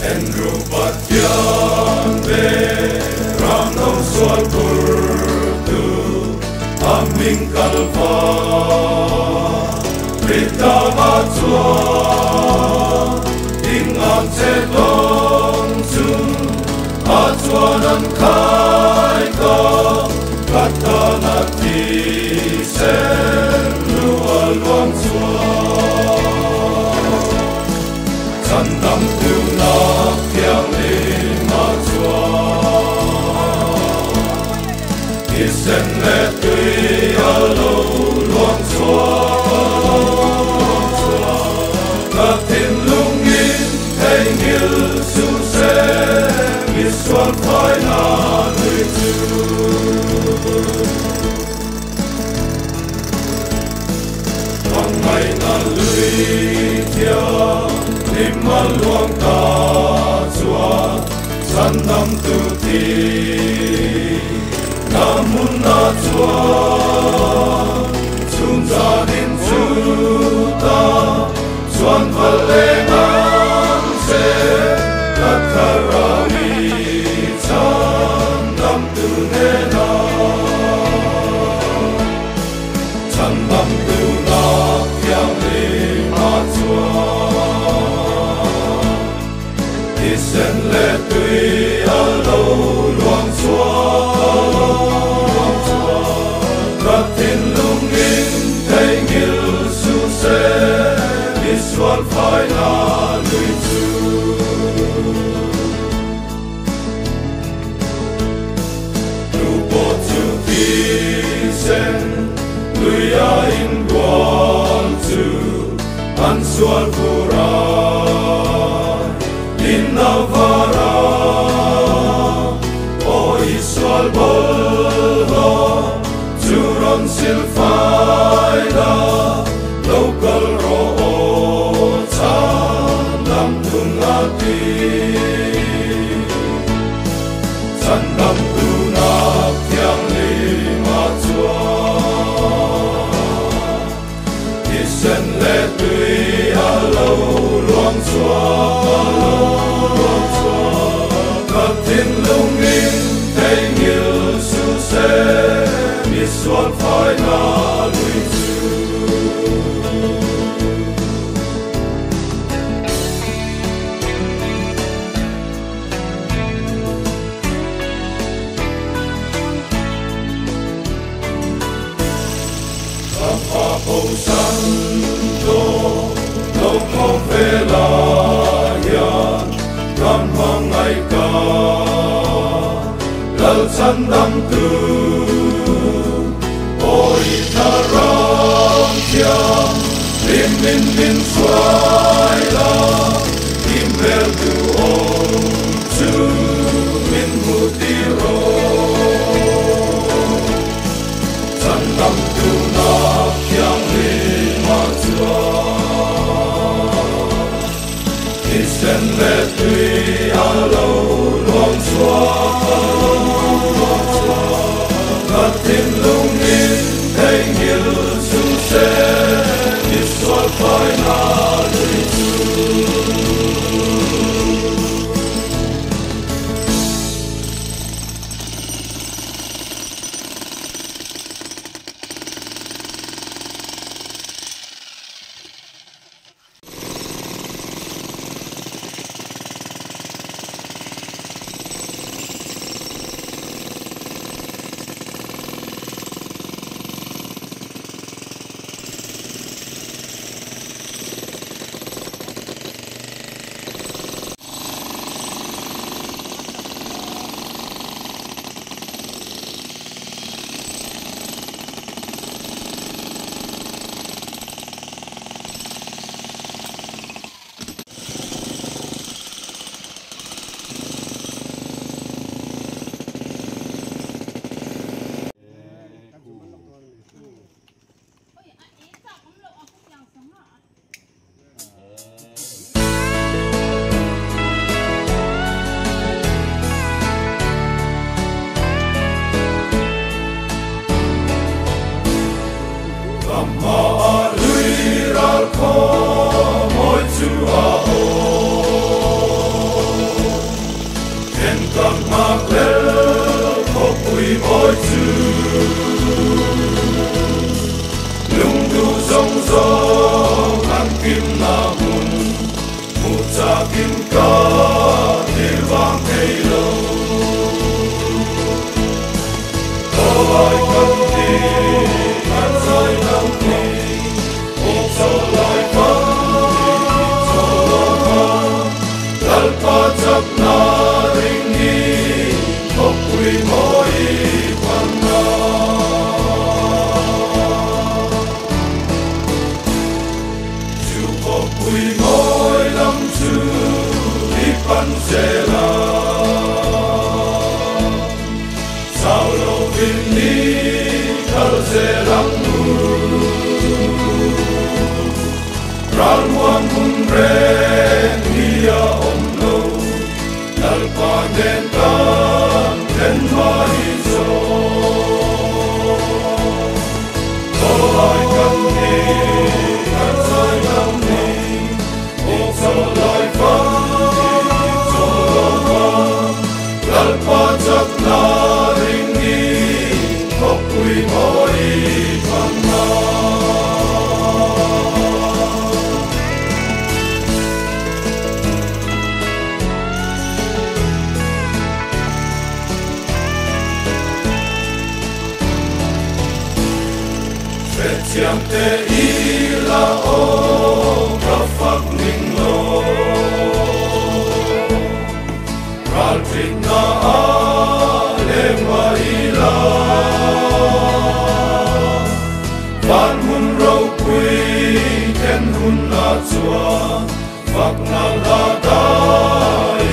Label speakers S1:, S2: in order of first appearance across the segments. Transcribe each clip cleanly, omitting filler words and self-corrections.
S1: En rupatyan berang ng sual kurdu aming kalva Rita matua ingat cedong jun Atuanan kai ka kata nati sen luar luang sua Sandam tunak yang lima jua Isen letui alo luang sua Katin lungin hei ngil suse Miswal phai na lui tu Wang mai na lui tia Lima luang ta chua Sandam tu ti Namun na chua Chung gia đình chu ta Chuan valengan se Katharawi Sandam tu ne na Sandam tu na yang lima chua Isen letui alo luang chua Katin lungin thei ngil su se Miswal phai na lui tu Lupo tu ti sen lui a in guan tu An sual purai Inavara O Israel bolha Turon silfaida Local ro'o Sandam tungati Sandam tunak yang lima jua Isen letui alo luang chua Katin lungin hei ngil su se Miswal phai na lui tu Kapapo santo no kovelayan Kan mangai ka Lal sandam tu Oi tarang tiang Lim min min suai la Kim bel tu ong tu Min mutiro Sandam tu nak yang lima jua Isen letui alo luang chua Katin lungin hei ngil su se Miswal phai na lui tu lai Lalpajak na ringi Kopui moi panna Chu kopui moi lam chu Ipan sela Sao lo vini kal selang mu Ral muan mun re Ia om lo Lalpa denta Den mahiso Kolai kami Katsai kami Okso lai Lalpa jak na ringi Kopui moi panna Siang te ila o Kafak linglo Ral trik na ale maila Van hun rau kui Ken hun la chua Fak na la da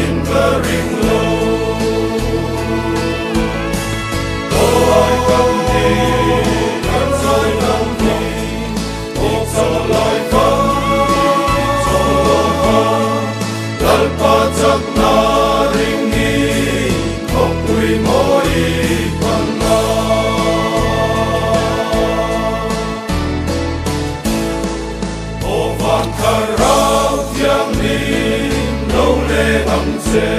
S1: In the ring lo Do ai kam ni Katsai nam Lalpajak na ringi Kopui moi panna O van karau tiang ni Nâu le ang se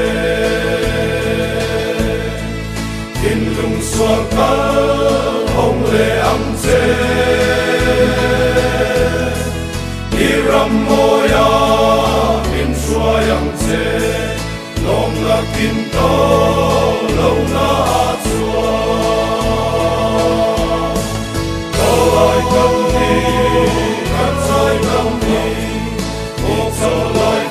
S1: Kinh lung xua kal Hong le ang se Iram moya Min suayang se Long na kinto Lâu na atsua Kolai kami Katsai kami Okso lai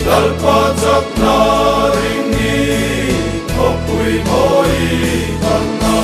S1: Lalpajak na ringi Kopui moi panna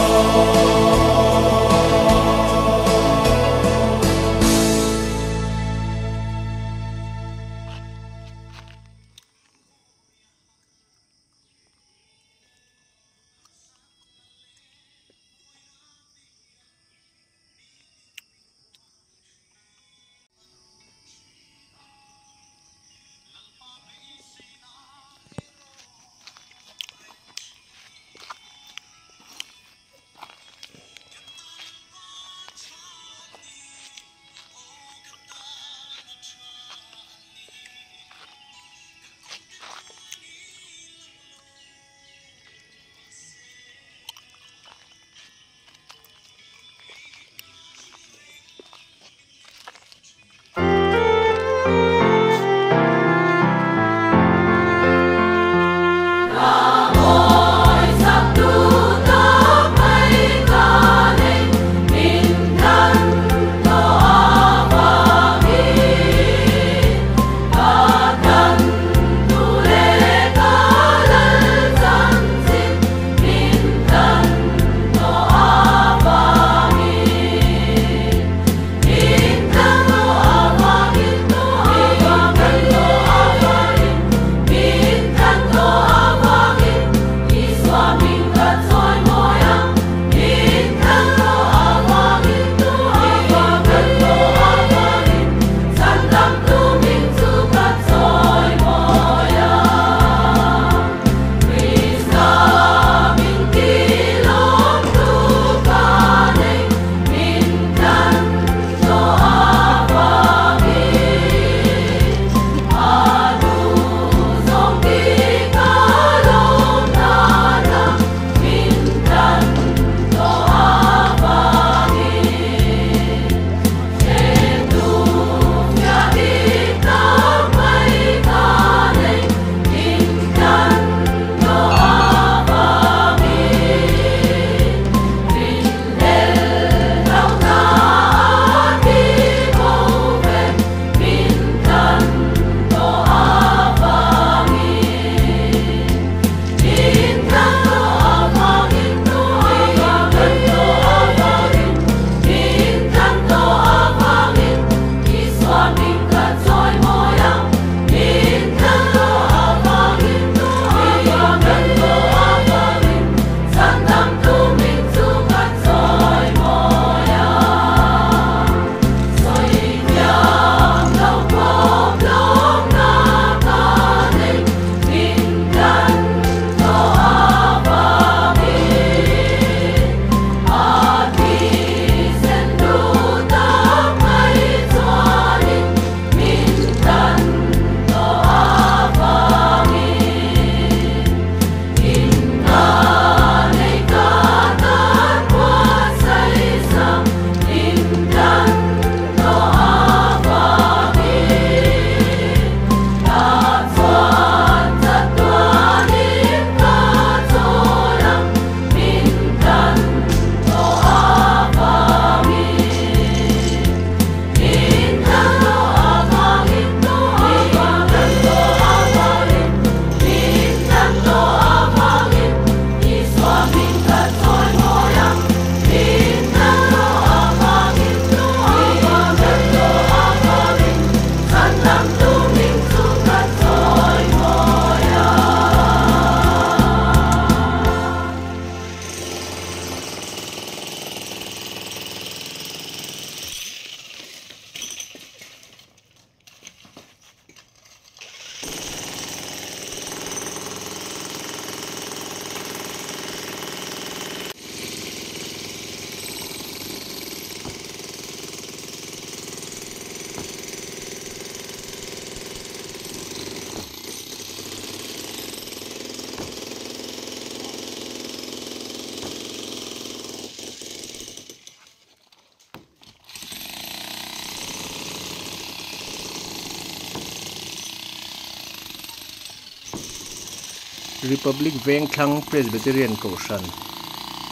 S2: Republic Veng Thlang Presbyterian Koshan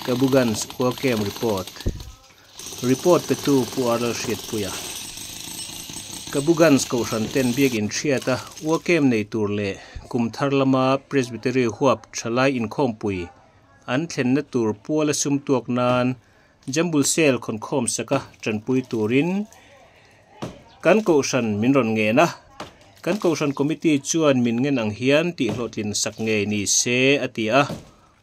S2: Kabugans Wakem Report petu puarlo shit puya Kabugans Koshan ten bieg in triata Wakem nei turle kum tharlama Presbytery huap chalai in khompui an thlen na tur puala sum tuak nan jambul sel khon khom saka tranpui turin kan Koshan minron nge na kan Koshan committee chuan min ngen ang hian ti hlotin sak nge ni se atia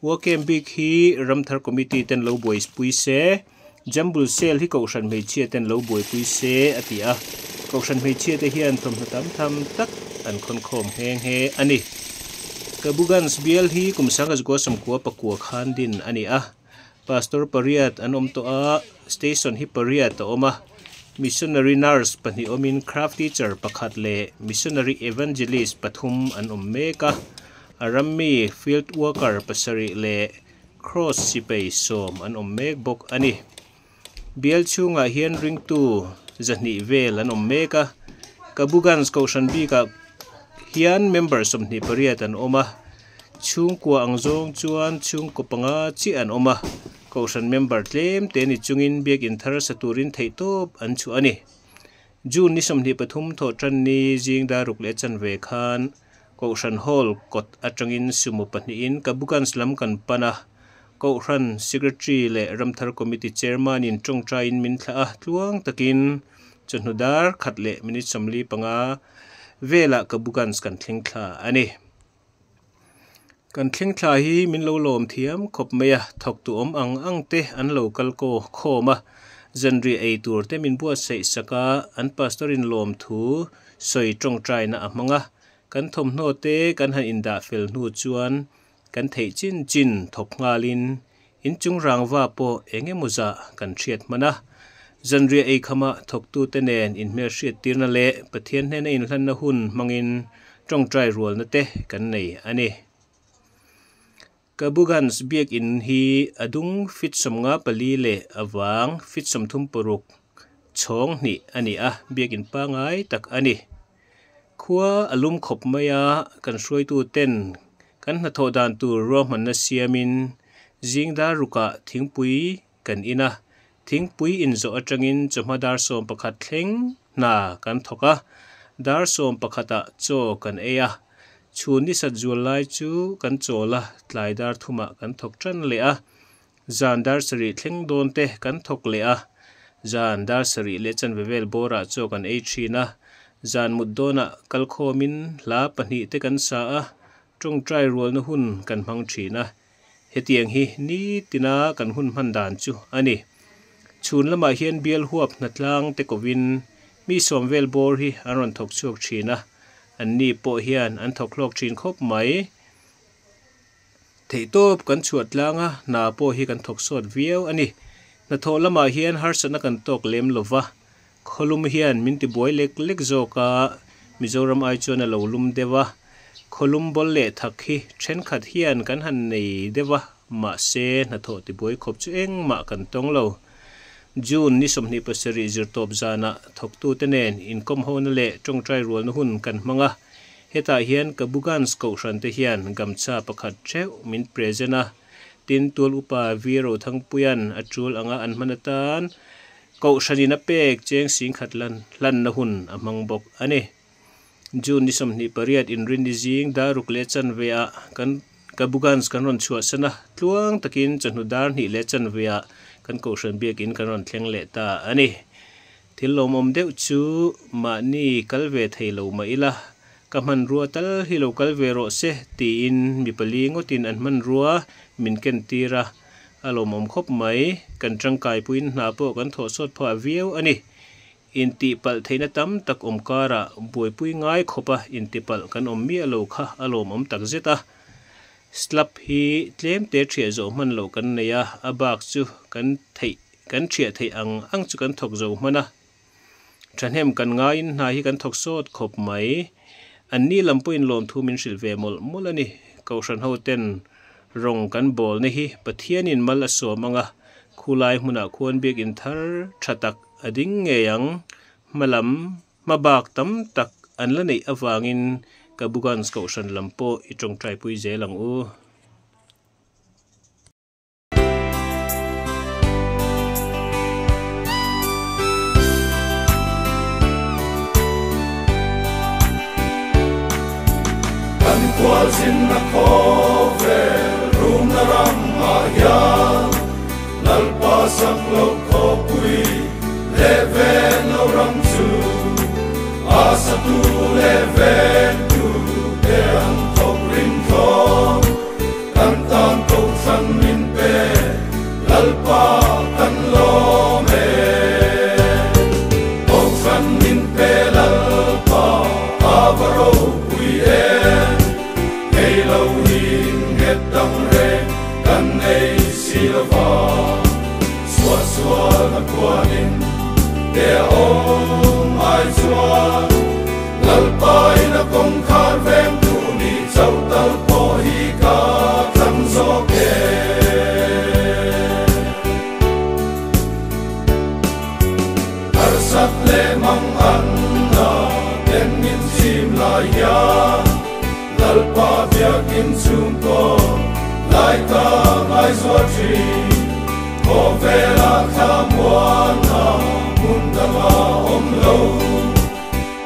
S2: Wakem big hi ramthar committee ten lo boys pui se jambul sel hi Koshan mei chia ten lo boi pui se atia Koshan mei chia te hian thom tham tak an khon khom heng he ani Kabugans bial hi kumsangas go sam kwa pakwa khan din ani a pastor pariat an om to a station hi pariat to oma missionary nurse pani omin craft teacher pakhat le missionary evangelist pathum an meka arami field worker pasari le cross sipei som an mek bok ani bial chunga hian ring tu zani vel an meka Kabugans Koshan bi ka hian members of ni pariat an oma chung kwa angjong chuan chung kopanga chi an oma Koshan member tlem te ni chungin biak in thar saturin theitop an chu ani June ni somni pathum tho tran ni jingda rukle chan ve khan Koshan hall kot atangin sumu pani in Kabugans lam kan pana Koshan secretary le ramthar committee chairman in chongtra in min thla tluang takin chunudar khatle minute somli panga vela Kabugans kan thlengthla ani kan thlengthla hi min lo lom thiam khop meya thok tu ang te an local ko khoma zanri ei tur te min bua sei saka an pastorin lom thu soi tong trai na amanga kan thom no te kan han inda fel nu chuan kan thei chin thok ngalin in chung rangwa po enge muza kan thiat mana zanri ei khama thok tu te nen in mer hriat tirna le pathian hnen in hlan na hun mangin tong trai rual na te kan nei ani Kabugans biak in hi adung fit somnga pali le awang fit somthum poruk chong ni ani a biak in pangai tak ani khua alum khop maya kan shroi tu ten kan na thodan tu roman na siamin jingda ruka thingpui kan ina thingpui in zo atangin chomadar som pakhat thleng na kan thoka dar som pakhata cho kan eya chuni sa julai chu kan chola tlaidar thuma kan thok tran le a zandar sari thleng don te kan thok le a zandar sari le chan vevel bora cho kan ei thina zan muddona kalkhomin la pani te kan sa a tong trai rual na hun kan mang thina hetiang hi ni tina kan hun mandan chu ani chun lama hian bial huap na tlang te kovin mi somvel bor hi aron thok chok thina an ni po hian an thoklok thin khop mai theitop kan chuat langa na po hi kan thok sot viau ani na tholama hian harsana kan tok lem lova kholum hian minti boy lek zoka Mizoram ai chona lo lum dewa kholum bol le thakhi then khat hian kan han nei dewa ma se na tho ti boy khop chu eng ma kan tong lo June ni somni pasari zirtop zana thoktu tenen income hon le tong trai rual na hun kan manga heta hian Kabugans Koshan te hian gamcha pakhat theu min presena tin tul upa viro thang puyan atul anga an manatan Koshanina pek cheng sing khatlan lan na hun amang bok ani June ni somni pariat in rin jing da rukle chan vea kan Kabugans kan ron chua sana tluang takin chanudar ni le chan vea kan Koshan biak in kan ron thleng le ta ani thilom om deuh chu ma ni kalve theilo ma ila kaman ruwa tal hi local vero se ti in mi palingo tin an man ruwa min ken tira alom om khop mai kan tangkai puin na po kan tho sot pha viau ani in ti pal theina tam tak om kara boi pui ngai khopa in ti pal kan om mi alo kha alom om tak zeta slap hi tlem te thria zo man lo kan neya abak chu kan thria thei ang chu kan thok zo mana thanhem kan nga in na hi kan thok sot khop mai anni lampuin lom thu min silve mol ani Koshan hoten rong kan bol ne hi pathian in mal aso manga khulai huna khon bek in thar thatak ading nge yang malam mabak tam tak anla nei awangin kabugan sko shan lampo itong trai pui je lang u
S1: kan kwal sin na kove rum na ram ya lalpa sak lo ko pui leven lo ram chu asa tu leven tu ke ang thok rin thong kan tan ko san min pe lalpa kan lo me ko san min pe lalpa avaro pui hey lo hin het dang re kan nei silva swa swa na kwanin te om ai chua lalpai na kong khar vem tu ni chau tal po hi ka thang zo ke har sat le mang an na ten min sim la ya lalpa biakin chung ko lai ta ngai zo tri ko vela khamwan na mundanga om lo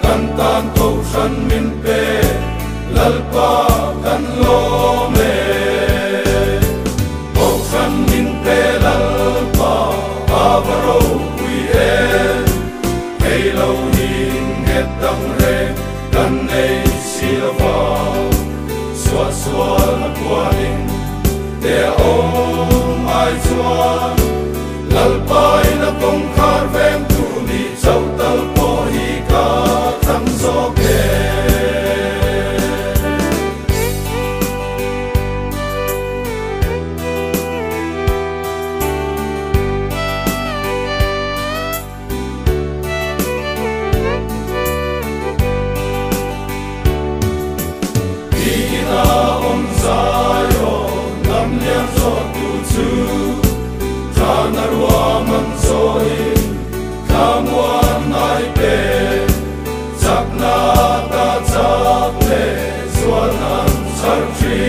S1: kan tan ko san min pe lalpa kan lo me ko san min pe lalpa avaro ui hey lo hin het dang re kan nei silva swa swa na kwanin te om ai chua lalpai na kong khar vem tu ni chau tal po hi ka thang zo ke narwa man soi kamwan nai pe chakna ta chakle swanan sarchi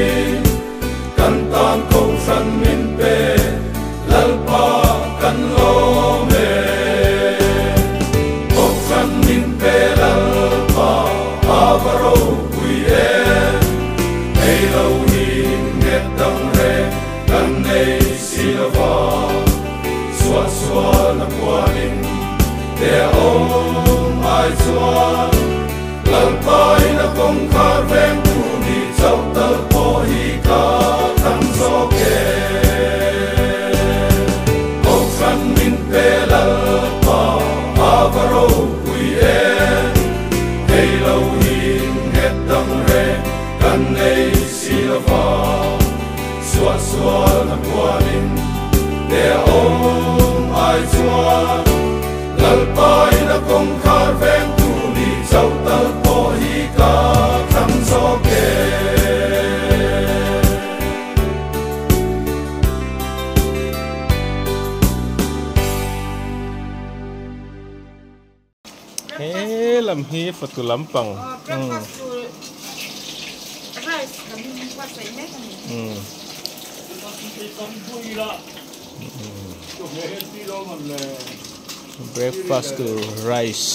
S1: kan tan ko san min pe lalpa kan lo me ko san min pe lalpa avaro ui hey lo hin het dang re kan nei silva swa swa na kwanin te om ai chua lalpai na kong khar vem tu ni chau tal po hi ka thang zo ke ko san min pe lalpa avaro ui hey lo hin het dang re kan nei silva swa swa na kwanin te om ai chua lalpai na kong khar vem tu ni chau tal po hi ka thang zo ke
S2: he lam hi fatu lampang breakfast to rice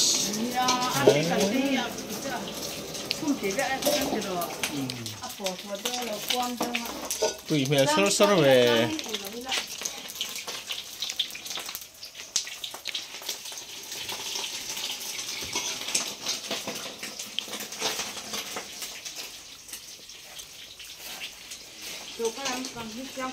S2: tui mel sor sor ve
S3: Rồi các em còn nước trong